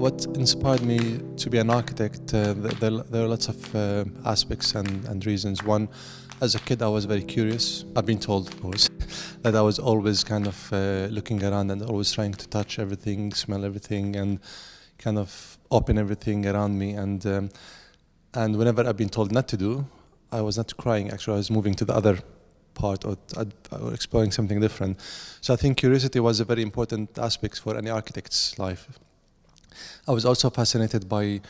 What inspired me to be an architect, there are lots of aspects and reasons. One, as a kid I was very curious. I've been told, of course, that I was always kind of looking around and always trying to touch everything, smell everything, and kind of open everything around me. And whenever I've been told not to do, I was not crying, actually I was moving to the other part or exploring something different. So I think curiosity was a very important aspect for any architect's life. I was also fascinated by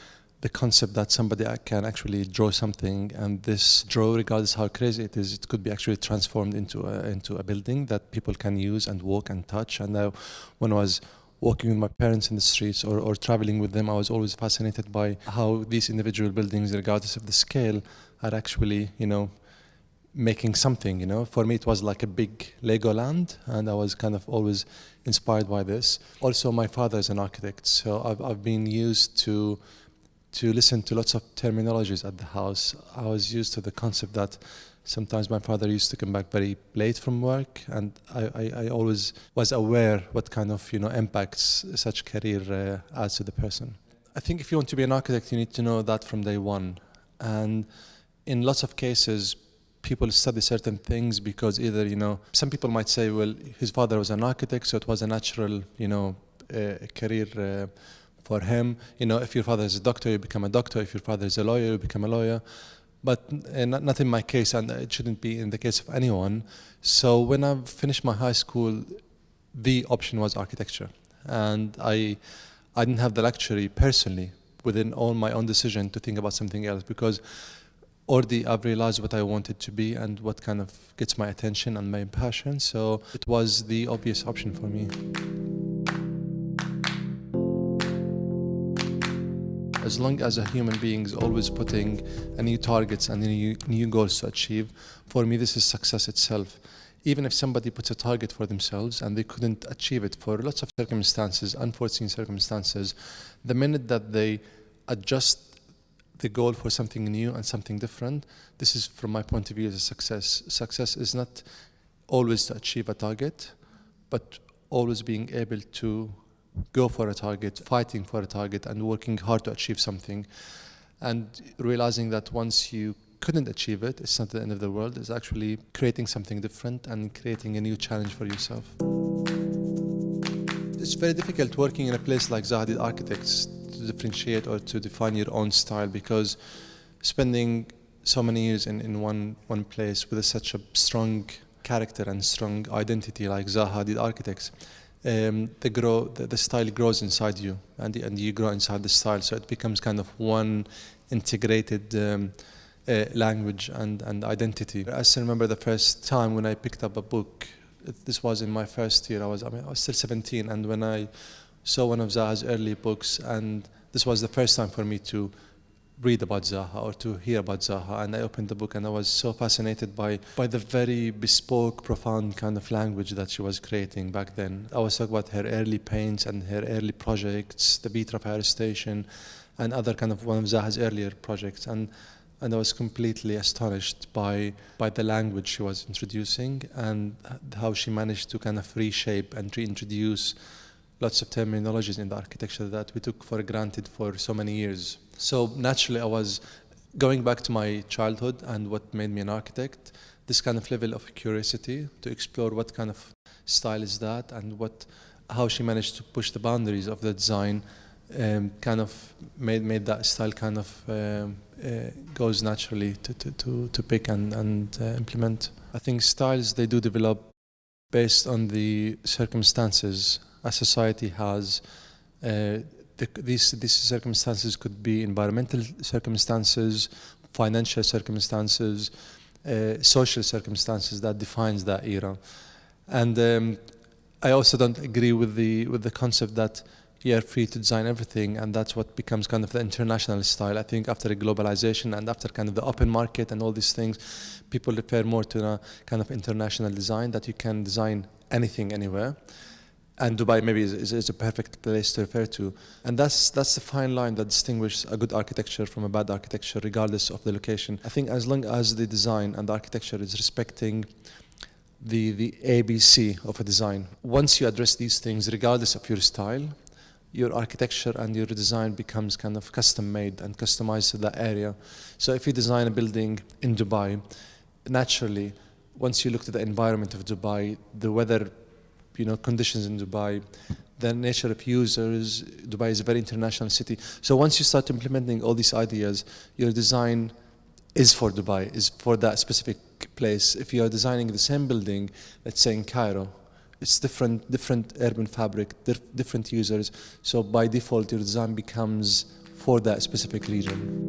the concept that somebody can actually draw something, and this draw, regardless how crazy it is, it could be actually transformed into a building that people can use and walk and touch. And when I was walking with my parents in the streets or traveling with them, I was always fascinated by how these individual buildings, regardless of the scale, are actually, making something. For me it was like a big Lego land, and I was kind of always inspired by this. Also, my father is an architect, so I've been used to listen to lots of terminologies at the house. I was used to the concept that sometimes my father used to come back very late from work, and I always was aware what kind of impacts such career adds to the person. I think if you want to be an architect, you need to know that from day one. And in lots of cases, people study certain things because either, some people might say, well, his father was an architect, so it was a natural, career for him. If your father is a doctor, you become a doctor. If your father is a lawyer, you become a lawyer. But not in my case, and it shouldn't be in the case of anyone. So when I finished my high school, the option was architecture. And I didn't have the luxury personally, within all my own decision, to think about something else, because already I've realized what I wanted to be and what kind of gets my attention and my passion. So it was the obvious option for me. As long as a human being is always putting new targets and new goals to achieve, for me this is success itself. Even if somebody puts a target for themselves and they couldn't achieve it for lots of circumstances, unforeseen circumstances, the minute that they adjust the goal for something new and something different, this is, from my point of view, is a success. Success is not always to achieve a target, but always being able to go for a target, fighting for a target, and working hard to achieve something. And realizing that once you couldn't achieve it, it's not the end of the world. It's actually creating something different and creating a new challenge for yourself. It's very difficult working in a place like Zaha Hadid Architects to differentiate or to define your own style, because spending so many years in one place with such a strong character and strong identity like Zaha Hadid Architects, the style grows inside you, and you grow inside the style, so it becomes kind of one integrated language and identity. I still remember the first time when I picked up a book. This was in my first year. I was still 17, and when I saw one of Zaha's early books, and this was the first time for me to read about Zaha or to hear about Zaha, and I opened the book and I was so fascinated by the very bespoke, profound kind of language that she was creating back then. I was talking about her early paints and her early projects, the Beatra Fire Station, and other kind of one of Zaha's earlier projects, and I was completely astonished by the language she was introducing and how she managed to kind of reshape and reintroduce lots of terminologies in the architecture that we took for granted for so many years. So naturally I was going back to my childhood and what made me an architect, this kind of level of curiosity to explore what kind of style is that, and how she managed to push the boundaries of the design, kind of made that style kind of goes naturally to pick and implement. I think styles, they do develop based on the circumstances a society has. These circumstances could be environmental circumstances, financial circumstances, social circumstances that defines that era. And I also don't agree with the concept that you're free to design everything, and that's what becomes kind of the international style. I think after globalization and after kind of the open market and all these things, people refer more to a kind of international design, that you can design anything anywhere. And Dubai maybe is a perfect place to refer to. And that's the fine line that distinguishes a good architecture from a bad architecture, regardless of the location. I think as long as the design and the architecture is respecting the ABC of a design, once you address these things, regardless of your style, your architecture and your design becomes kind of custom made and customized to that area. So if you design a building in Dubai, naturally, once you look at the environment of Dubai, the weather, conditions in Dubai, the nature of users, Dubai is a very international city. So once you start implementing all these ideas, your design is for Dubai, is for that specific place. If you are designing the same building, let's say in Cairo, it's different urban fabric, different users. So by default, your design becomes for that specific region.